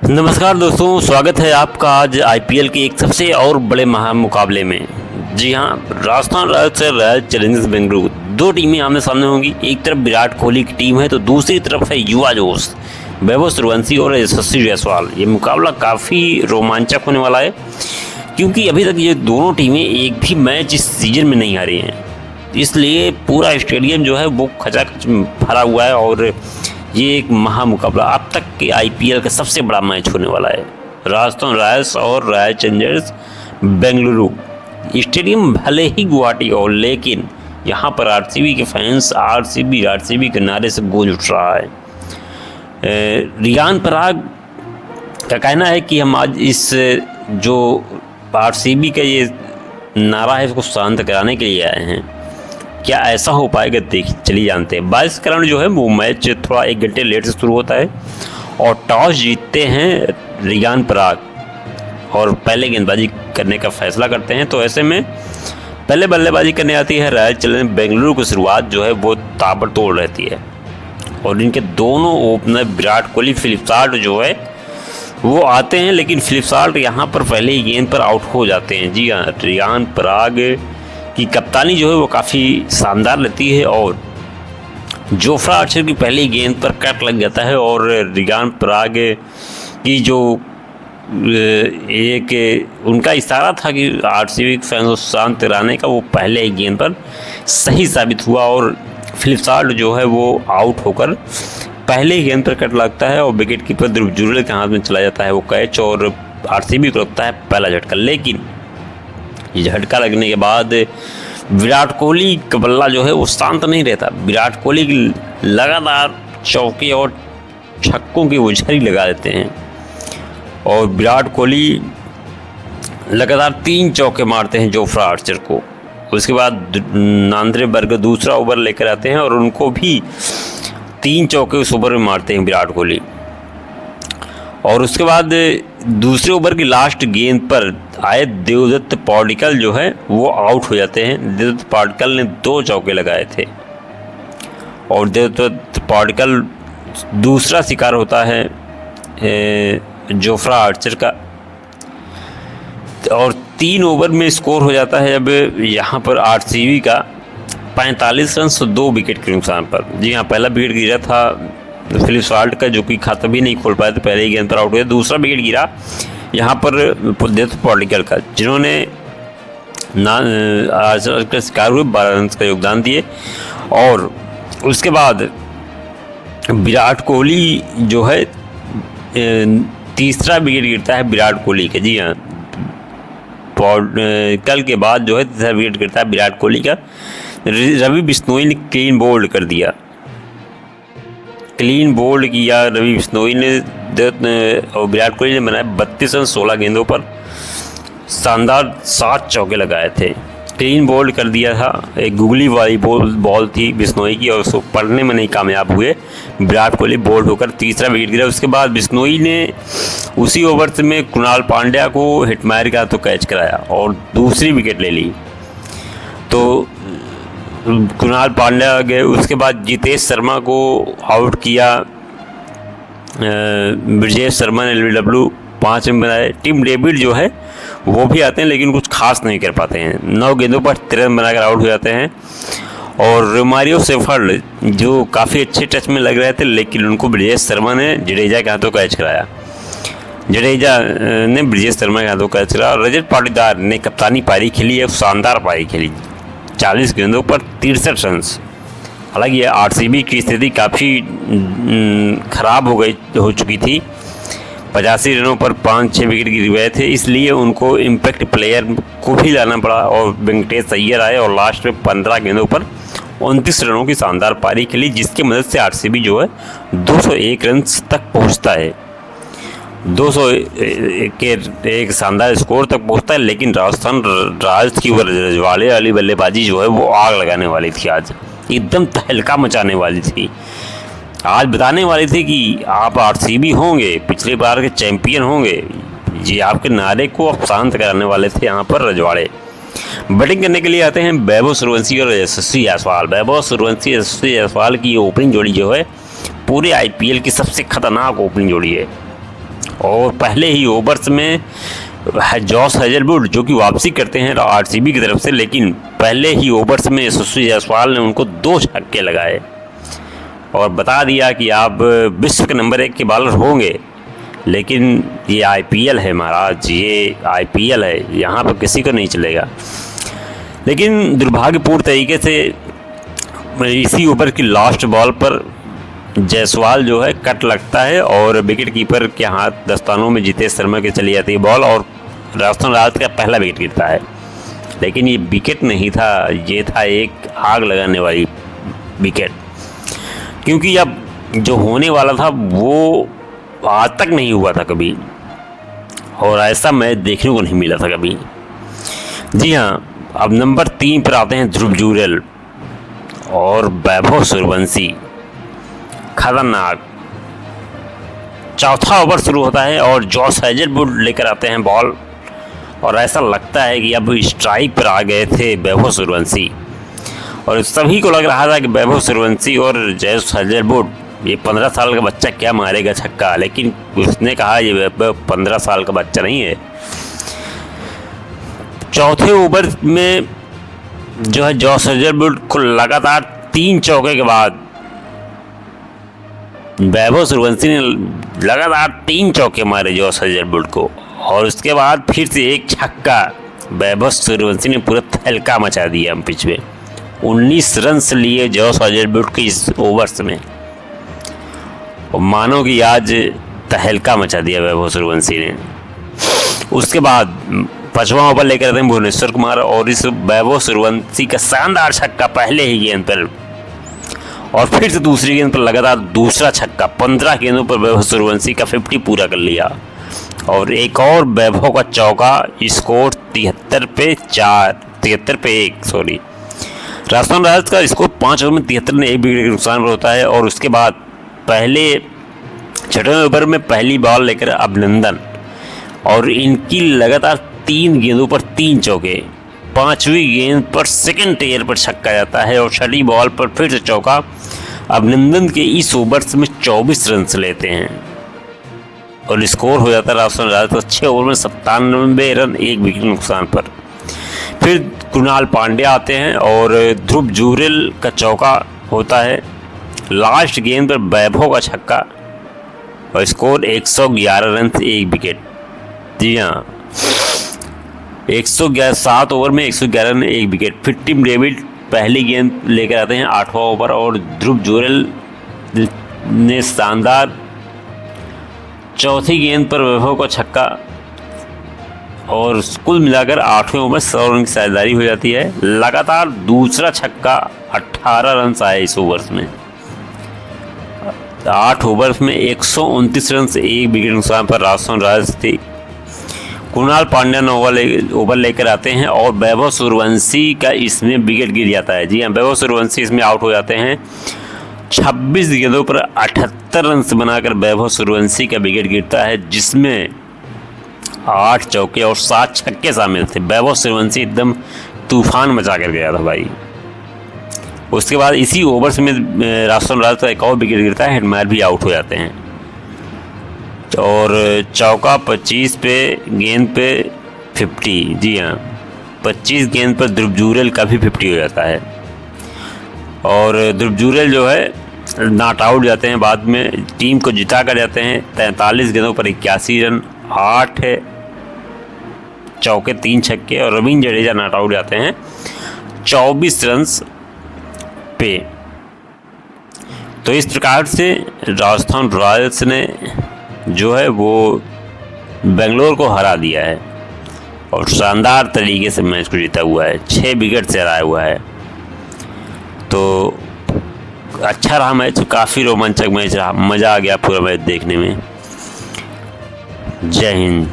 नमस्कार दोस्तों, स्वागत है आपका आज आईपीएल के एक सबसे और बड़े मुकाबले में। जी हाँ, राजस्थान रॉयल्स और रॉयल चैलेंजर्स बेंगलुरु दो टीमें आमने सामने होंगी। एक तरफ विराट कोहली की टीम है तो दूसरी तरफ है युवा जोश वैभव सूर्यवंशी और यशस्वी जायसवाल। ये मुकाबला काफ़ी रोमांचक होने वाला है क्योंकि अभी तक ये दोनों टीमें एक भी मैच इस सीजन में नहीं हारी हैं, इसलिए पूरा स्टेडियम जो है वो खचाखच भरा हुआ है और ये एक महामुकाबला अब तक के आईपीएल का सबसे बड़ा मैच होने वाला है। राजस्थान रॉयल्स और रॉयल चैलेंजर्स बेंगलुरु। स्टेडियम भले ही गुवाहाटी हो, लेकिन यहाँ पर आरसीबी के फैंस आरसीबी के नारे से गूंज उठ रहा है। रियान पराग का कहना है कि हम आज इस जो आरसीबी का ये नारा है इसको शांत कराने के लिए आए हैं। क्या ऐसा हो पाएगा देख चलिए जानते हैं। 22 के कारण जो है वो मैच थोड़ा 1 घंटे लेट से शुरू होता है और टॉस जीतते हैं रियान पराग और पहले गेंदबाजी करने का फैसला करते हैं। तो ऐसे में पहले बल्लेबाजी करने आती है रॉयल चैलेंजर्स बेंगलुरु की शुरुआत जो है वो ताबड़तोड़ रहती है और इनके दोनों opener Virat Kohli Philip Salt जो है वो आते हैं, लेकिन फिलिप साल्ट यहाँ पर पहले ही गेंद पर आउट हो जाते हैं। जी हाँ, रियान पराग की कप्तानी जो है वो काफ़ी शानदार रहती है और जोफ्रा आर्चर की पहली गेंद पर कट लग जाता है और रियान पराग की जो एक उनका इशारा था कि आरसीबी फैंस को शांत कराने का, वो पहले ही गेंद पर सही साबित हुआ और फिलिप साल्ट जो है वो आउट होकर पहले ही गेंद पर कट लगता है और विकेट कीपर ध्रुव जुरेल के हाथ में चला जाता है वो कैच और आरसीबी को लगता है पहला झटका। लेकिन ये झटका लगने के बाद विराट कोहली का बल्ला जो है वो शांत नहीं रहता। विराट कोहली लगातार चौके और छक्कों की उछारी लगा देते हैं और विराट कोहली लगातार 3 चौके मारते हैं जोफ्रा आर्चर को। उसके बाद नांद्रे बर्ग दूसरा ओवर लेकर आते हैं और उनको भी 3 चौके उस ओवर में मारते हैं विराट कोहली। और उसके बाद दूसरे ओवर की लास्ट गेंद पर आए देवदत्त पौडिकल जो है वो आउट हो जाते हैं। देवदत्त पौडिकल ने 2 चौके लगाए थे और देवदत्त पौडिकल दूसरा शिकार होता है जोफ्रा आर्चर का और 3 ओवर में स्कोर हो जाता है अब यहाँ पर आरसीबी का 45 रन 2 विकेट के नुकसान पर। जी हाँ, पहला विकेट गिरा था फिलिप साल्ट का जो कि खाता भी नहीं खोल पाया तो पहले ही गेंद पर आउट हुए। दूसरा विकेट गिरा यहाँ पर देवदत्त पौडिकल का, जिन्होंने आर्चर का शिकार हुए 12 रन का योगदान दिए। और उसके बाद विराट कोहली जो है तीसरा विकेट गिरता है विराट कोहली का। जी हाँ, कल के बाद जो है तीसरा विकेट गिरता है विराट कोहली का। रवि बिश्नोई ने क्लीन बोल्ड कर दिया, क्लीन बोल्ड किया रवि बिश्नोई ने और विराट कोहली ने बनाए 32 रन 16 गेंदों पर, शानदार 7 चौके लगाए थे। क्लीन बोल्ड कर दिया था, एक गुगली वाली बॉल थी बिश्नोई की और उसको पढ़ने में नहीं कामयाब हुए। विराट कोहली बोल्ड होकर तीसरा विकेट गिरा। उसके बाद बिश्नोई ने उसी ओवर में कृणाल पांड्या को हिटमायर का तो कैच कराया और दूसरी विकेट ले ली। तो कृणाल पांड्या गए, उसके बाद जितेश शर्मा को आउट किया। ब्रिजेश शर्मा ने एलबीडब्ल्यू 5 रन बनाए। टिम डेविड जो है वो भी आते हैं लेकिन कुछ खास नहीं कर पाते हैं, 9 गेंदों पर 13 रन बनाकर आउट हो जाते हैं। और रोमारियो सेफर्ड जो काफ़ी अच्छे टच में लग रहे थे लेकिन उनको ब्रिजेश शर्मा ने जडेजा के हाथों कैच कराया। जडेजा ने ब्रिजेश शर्मा के हाथों कैच कराया और रजत पाटीदार ने कप्तानी पारी खेली है, शानदार पारी खेली, 40 गेंदों पर 63 रन। हालांकि आरसीबी की स्थिति काफ़ी ख़राब हो चुकी थी, 85 रनों पर 5-6 विकेट गिर गए थे, इसलिए उनको इम्पैक्ट प्लेयर को भी लाना पड़ा और वेंकटेश अय्यर आए और लास्ट में 15 गेंदों पर 29 रनों की शानदार पारी खेली, जिसकी मदद से आरसीबी जो है 201 रन तक पहुँचता है, 201 के एक शानदार स्कोर तक पहुंचता है। लेकिन राजस्थान रॉयल्स की रजवाड़े वाली बल्लेबाजी जो है वो आग लगाने वाली थी, आज एकदम तहलका मचाने वाली थी। आज बताने वाली थी कि आप आरसीबी होंगे, पिछली बार के चैंपियन होंगे। जी, आपके नारे को अब शांत कराने वाले थे यहाँ पर रजवाड़े। बैटिंग करने के लिए आते हैं वैभव सूर्यवंशी और यशस्वी जायसवाल। वैभव सूर्यवंशी यशस्वी जायसवाल की ओपनिंग जोड़ी जो है पूरे आईपीएल की सबसे खतरनाक ओपनिंग जोड़ी है और पहले ही ओवर्स में जॉस हेजलवुड जो कि वापसी करते हैं आरसीबी की तरफ से, लेकिन पहले ही ओवर्स में यशस्वी जायसवाल ने उनको 2 छक्के लगाए और बता दिया कि आप विश्व के नंबर 1 के बॉलर होंगे, लेकिन ये आईपीएल है महाराज, ये आईपीएल है, यहाँ पर किसी को नहीं चलेगा। लेकिन दुर्भाग्यपूर्ण तरीके से इसी ओवर की लास्ट बॉल पर जायसवाल जो है कट लगता है और विकेट कीपर के हाथ दस्तानों में जितेश शर्मा के चली जाती है बॉल और राजस्थान रॉयल्स का पहला विकेट गिरता है। लेकिन ये विकेट नहीं था, ये था एक आग लगाने वाली विकेट, क्योंकि अब जो होने वाला था वो आज तक नहीं हुआ था कभी, और ऐसा मैच देखने को नहीं मिला था कभी। जी हाँ, अब नंबर 3 पर आते हैं ध्रुव जुरेल और वैभव सूर्यवंशी। खतरनाक चौथा ओवर शुरू होता है और जॉस हेजलवुड लेकर आते हैं बॉल, और ऐसा लगता है कि अब स्ट्राइक पर आ गए थे वैभव सूर्यवंशी, और सभी को लग रहा था कि वैभव सूर्यवंशी और जॉस हेजलवुड, ये 15 साल का बच्चा क्या मारेगा छक्का, लेकिन उसने कहा ये वैभव 15 साल का बच्चा नहीं है। चौथे ओवर में जो है जॉस हेजलवुड को लगातार 3 चौके के बाद वैभव सूर्यवंशी ने लगातार 3 चौके मारे जॉस हेजलवुड को, और उसके बाद फिर से एक छक्का वैभव सूर्यवंशी ने पूरा तहलका मचा दिया पिच में। 19 रन लिए जॉस हेजलवुड के इस ओवर्स में, और मानो कि आज तहलका मचा दिया वैभव सूर्यवंशी ने। उसके बाद 5वां ओवर लेकर आते हैं भुवनेश्वर कुमार, और इस वैभव सूर्यवंशी का शानदार छक्का पहले ही गेंद पर, और फिर से दूसरी गेंद पर लगातार दूसरा छक्का। 15 गेंदों पर वैभव सूर्यवंशी का 50 पूरा कर लिया, और एक और वैभव का चौका। स्कोर 73 पे 1 राजस्थान रॉयल्स का स्कोर 5 ओवर में 73 ने 1 विकेट के नुकसान पर होता है। और उसके बाद पहले 6वें ओवर में पहली बॉल लेकर अभिनंदन, और इनकी लगातार 3 गेंदों पर 3 चौके। 5वीं गेंद पर सेकंड टेयर पर छक्का जाता है, और 6ठी बॉल पर फिर से चौका। अभिनंदन के इस ओवर्स में 24 रन लेते हैं, और स्कोर हो जाता है राजस्थान रॉयल्स का 6 ओवर में 97 रन 1 विकेट नुकसान पर। फिर कृणाल पांड्या आते हैं और ध्रुव जुरेल का चौका होता है। लास्ट गेंद पर वैभव का छक्का, और स्कोर 111 रन से 1 विकेट। जी हाँ, 7 ओवर में 111 रन 1 विकेट। फिर टिम डेविड पहली गेंद लेकर आते हैं 8वां ओवर, और ध्रुव जुरेल ने शानदार चौथी गेंद पर वैभव का छक्का, और कुल मिलाकर 8वें ओवर 100 रन की साझेदारी हो जाती है। लगातार दूसरा छक्का, 18 रन आए इस ओवर्स में। 8 ओवर्स में 129 रन से 1 विकेट नुकसान पर राजस्थान रॉयल्स थी। कृणाल पांड्या ने ओवर लेकर आते हैं, और वैभव सूर्यवंशी का इसमें विकेट गिर जाता है। जी हाँ, वैभव सूर्यवंशी इसमें आउट हो जाते हैं। 26 गेंदों पर 78 रन बनाकर वैभव सूर्यवंशी का विकेट गिरता है, जिसमें 8 चौके और 7 छक्के शामिल थे। वैभव सूर्यवंशी एकदम तूफान मचा कर गया था भाई। उसके बाद इसी ओवर्स में राजस्थान रॉयल्स का एक और विकेट गिरता है, हेडमायर भी आउट हो जाते हैं, और चौका 25 पे गेंद पे 50। जी हाँ, 25 गेंद पर ध्रुव जुरेल का भी 50 हो जाता है, और ध्रुव जुरेल जो है नॉट आउट जाते हैं। बाद में टीम को जिता कर जाते हैं। 43 गेंदों पर 81 रन, 8 है चौके 3 छक्के, और रवींद्र जडेजा नॉट आउट जाते हैं 24 रन पे। तो इस प्रकार से राजस्थान रॉयल्स ने जो है वो बेंगलोर को हरा दिया है, और शानदार तरीके से मैच को जीता हुआ है। 6 विकेट से हराया हुआ है। तो अच्छा रहा मैच, काफ़ी रोमांचक मैच रहा, मज़ा आ गया पूरा मैच देखने में। जय हिंद।